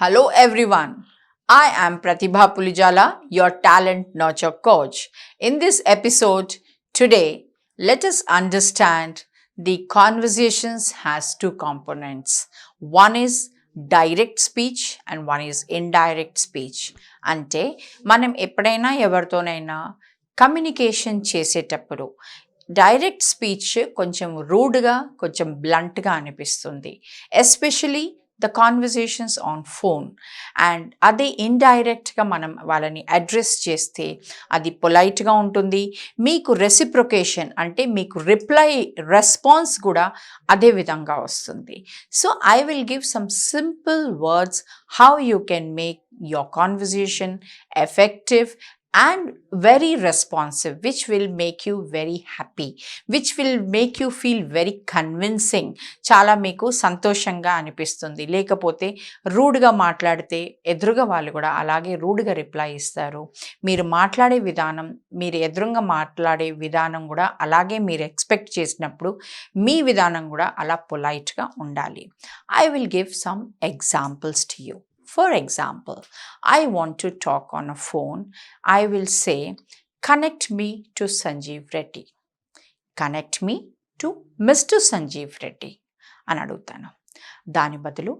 Hello everyone. I am Pratibha Pulijala, your talent nurture coach. In this episode today, let us understand the conversations has two components. One is direct speech and one is indirect speech. అంటే మనం ఎప్పుడైనా ఎవరితోనైనా communication చేసేటప్పుడు direct speech కొంచెం రూడ్గా కొంచెం బ్లంట్గా అనిపిస్తుంది, especially the conversations on phone. And అదే ఇండైరెక్ట్గా మనం వాళ్ళని అడ్రస్ చేస్తే అది పొలైట్గా ఉంటుంది. మీకు రెసిప్రొకేషన్ అంటే మీకు రెస్పాన్స్ కూడా అదే విధంగా వస్తుంది. So I will give some simple words how you can make your conversation effective and very responsive, which will make you very happy, which will make you feel very convincing. చాలా మీకు సంతోషంగా అనిపిస్తుంది. లేకపోతే రూడ్గా మాట్లాడితే ఎదురుగా వాళ్ళు కూడా అలాగే రూడ్గా రిప్లై ఇస్తారు. మీరు మాట్లాడే విధానం, మీరు ఎదురుగా మాట్లాడే విధానం కూడా అలాగే మీరు ఎక్స్పెక్ట్ చేసినప్పుడు మీ విధానం కూడా అలా పొలైట్గా ఉండాలి. I will give some examples to you. For example, I want to talk on a phone. I will say, connect me to Sanjeev Reddy. Connect me to Mr. Sanjeev Reddy. అని అడుగుతాను. దాని బదులు,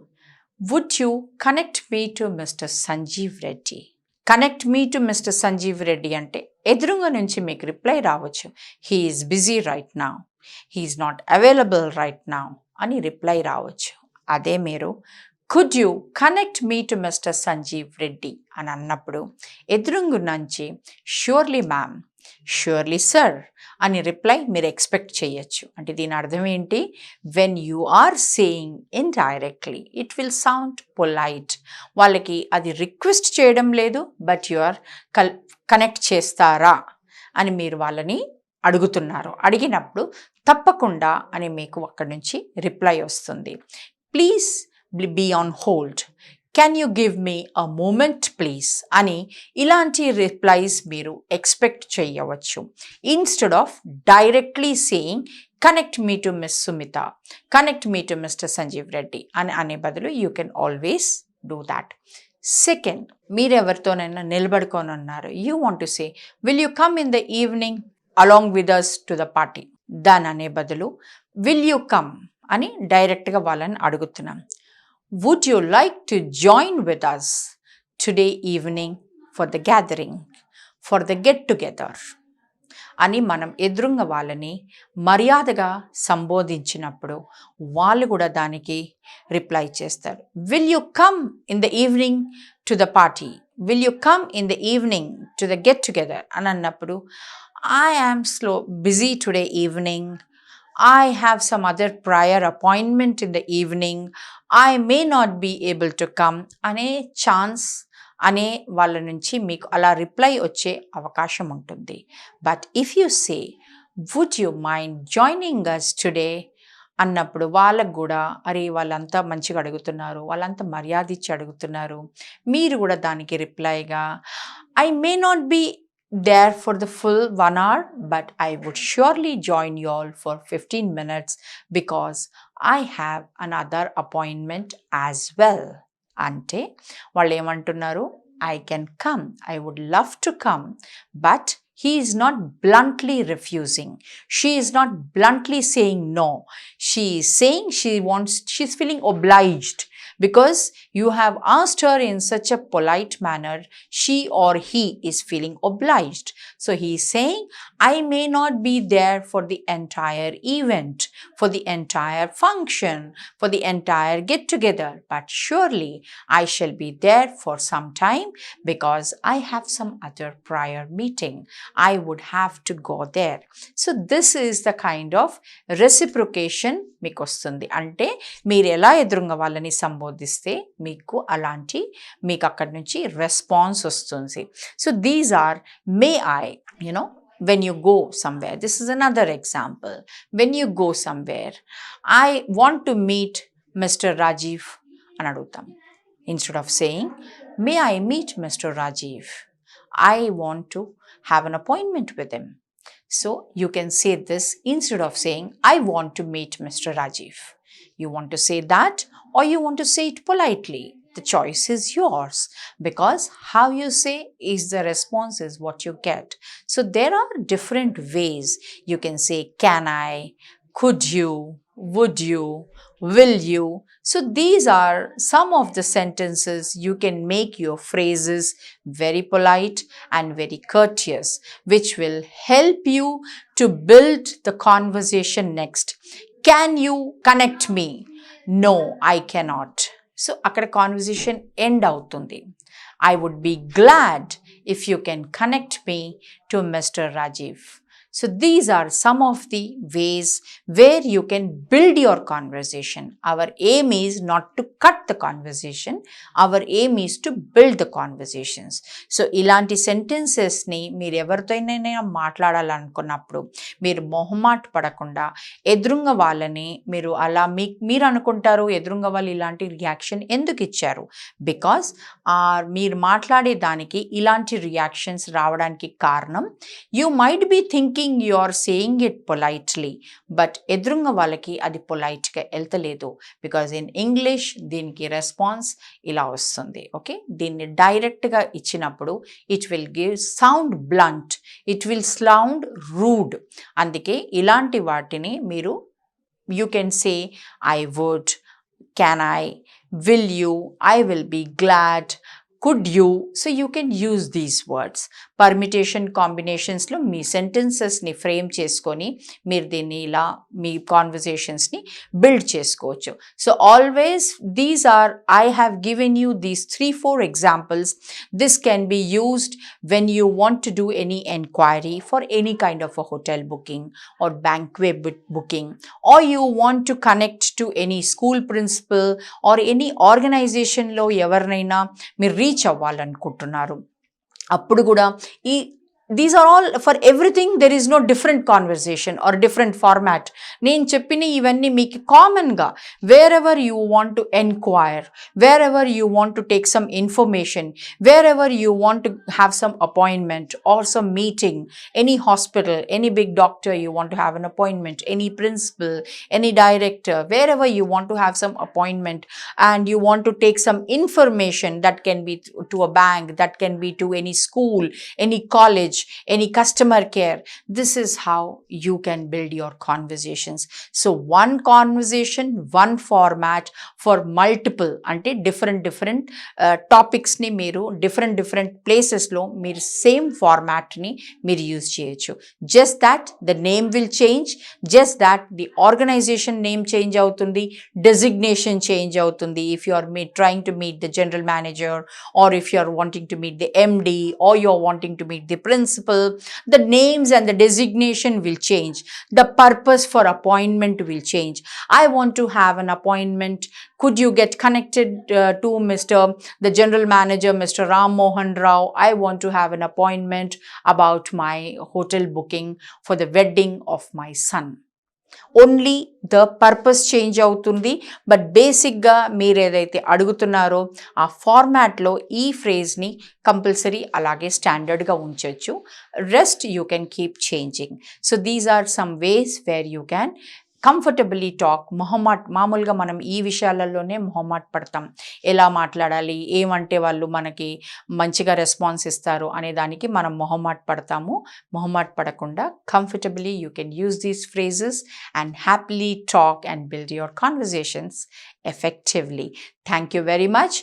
would you connect me to Mr. Sanjeev Reddy? Connect me to Mr. Sanjeev Reddy అంటే ఎదురుగా నుంచి మీకు reply రావచ్చు. He is busy right now. He is not available right now అని రిప్లై రావచ్చు. అదే మీరు could you connect me to Mr. Sanjeev Reddy అని అన్నప్పుడు ఎదురుంగు నుంచి surely ma'am, surely sir అని రిప్లై మీరు ఎక్స్పెక్ట్ చేయొచ్చు. అంటే దీని అర్థం ఏంటి? When you are saying indirectly it will sound polite. వాళ్ళకి అది రిక్వెస్ట్ చేయడం లేదు, బట్ యు ఆర్ కనెక్ట్ చేస్తారా అని మీరు వాళ్ళని అడుగుతున్నారు. అడిగినప్పుడు తప్పకుండా అని మీకు అక్కడి నుంచి రిప్లై వస్తుంది. Please be on hold. Can you give me a moment please? అని ఇలాంటి రిప్లైస్ మీరు ఎక్స్పెక్ట్ చేయవచ్చు. Instead of directly saying connect me to miss Sumitha, connect me to mister Sanjeev Reddy అని అనే బదులు you can always do that. Second, మీరు ఎవరితోనైనా నిలబడుకొని ఉన్నారు. You want to say, will you come in the evening along with us to the party? దాని అనే బదులు విల్ యూ కమ్ అని డైరెక్ట్గా వాళ్ళని అడుగుతున్నాం. Would you like to join with us today evening for the gathering, for the get-together? అని మనం ఎదురుంగా వాళ్ళని మర్యాదగా సంబోధించినప్పుడు వాళ్ళు కూడా దానికి రిప్లై చేస్తారు. Will you come in the evening to the party? Will you come in the evening to the get-together? అని అన్నప్పుడు I am busy today evening. I have some other prior appointment in the evening. I may not be able to come అనే chance అనే వాళ్ళ నుంచి మీకు అలా reply వచ్చే అవకాశం ఉంటుంది. But if you say, would you mind joining us today అన్నప్పుడు వాళ్ళకు కూడా అరే వాళ్ళంతా మంచిగా అడుగుతున్నారు, వాళ్ళంతా మర్యాద ఇచ్చి అడుగుతున్నారు, మీరు కూడా దానికి రిప్లైగా I may not be there for the full 1 hour, but I would surely join you all for 15 minutes because I have another appointment as well. అంటే వాళ్ళు ఏమంటున్నారు? I can come, I would love to come, but he is not bluntly refusing. She is not bluntly saying no. She is saying she's feeling obliged because you have asked her in such a polite manner. She or he is feeling obliged. So he is saying, I may not be there for the entire event, for the entire function, for the entire get together, but surely I shall be there for some time because I have some other prior meeting. I would have to go there. So this is the kind of reciprocation మీకు వస్తుంది. అంటే మీరు ఎలా ఎదురుగా వాళ్ళని సంబోధిస్తే మీకు అలాంటి మీకు అక్కడి నుంచి రెస్పాన్స్ వస్తుంది. So these are may I, when you go somewhere. This is another example. When you go somewhere, I want to meet Mr. Rajiv అని అడుగుతాం. Instead of saying, may I meet Mr. Rajiv? I want to have an appointment with him. So you can say this instead of saying, I want to meet Mr. Rajiv. You want to say that or you want to say it politely. the choice is yours, because how you say is the response is what you get. So there are different ways. You can say can I, could you, would you, will you. So these are some of the sentences you can make your phrases very polite and very courteous, which will help you to build the conversation next. Can you connect me? No, I cannot. So అక్కడ conversation end అవుతుంది. I would be glad if you can connect me to Mr. Rajiv. So these are some of the ways where you can build your conversation. Our aim is not to cut the conversation. Our aim is to build the conversations. So ఇలాంటి సెంటెన్సెస్ని మీరు ఎవరితోనైనా మాట్లాడాలనుకున్నప్పుడు మీరు మొహమాట పడకుండా ఎదురుంగ వాళ్ళని మీరు అలా మీరు అనుకుంటారు ఎదురుంగ వాళ్ళు ఇలాంటి రియాక్షన్ ఎందుకు ఇచ్చారు, బికాస్ మీరు మాట్లాడే దానికి ఇలాంటి రియాక్షన్స్ రావడానికి కారణం you might be thinking you are saying it politely, but ఎదురుంగ వాళ్ళకి అది పొలైట్గా వెళ్తలేదు, బికాజ్ ఇన్ ఇంగ్లీష్ దీనికి రెస్పాన్స్ ఇలా వస్తుంది. ఓకే, దీన్ని డైరెక్ట్గా ఇచ్చినప్పుడు it will give sound blunt, it will sound rude. అందుకే ఇలాంటి వాటిని మీరు you can say I would, can I, will you, I will be glad, could you. So you can use these words. Permutation కాంబినేషన్స్లో మీ సెంటెన్సెస్ని frame చేసుకొని మీరు దీన్ని ఇలా మీ కాన్వర్జేషన్స్ని బిల్డ్ చేసుకోవచ్చు. So always these are I have given you these 3-4 examples. This can be used when you want to do any enquiry for any kind of a hotel booking or banquet booking, or you want to connect to any school principal or any ఆర్గనైజేషన్లో ఎవరినైనా మీరు reach అవ్వాలనుకుంటున్నారు. అప్పుడు కూడా these are all for everything. There is no different conversation or different format. నేను చెప్పిన ఇవన్నీ మీకు కామన్గా wherever you want to enquire, wherever you want to take some information, wherever you want to have some appointment or some meeting, any hospital, any big doctor you want to have an appointment, any principal, any director, wherever you want to have some appointment and you want to take some information, that can be to a bank, that can be to any school, any college, any customer care. This is how you can build your conversations. So one conversation, one format for multiple ante different topics ni meeru different places lo meer same format ni meer use cheyochu. Just that the name will change, just that the organization name change avutundi, designation change avutundi. If you are trying to meet the general manager, or if you are wanting to meet the MD, or you are wanting to meet the principal, the names and the designation will change. The purpose for appointment will change. I want to have an appointment. Could you get connected to the general manager, Mr. Ram Mohan Rao? I want to have an appointment about my hotel booking for the wedding of my son. Only the purpose change అవుతుంది, but బేసిక్గా మీరు ఏదైతే అడుగుతున్నారో ఆ ఫార్మాట్లో ఈ ఫ్రేజ్ని compulsory అలాగే స్టాండర్డ్గా ఉంచవచ్చు. Rest you can keep changing. So these are some ways where you can comfortably talk. మామూలుగా మనం ఈ విషయాలలోనే మొహమాట పడతాం, ఎలా మాట్లాడాలి, ఏమంటే వాళ్ళు మనకి మంచిగా రెస్పాన్స్ ఇస్తారు అనే దానికి మనం మొహమాట పడతాము. మొహమాట పడకుండా comfortably you can use these phrases and happily talk and build your conversations effectively. Thank you very much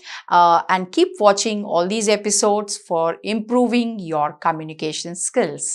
and keep watching all these episodes for improving your communication skills.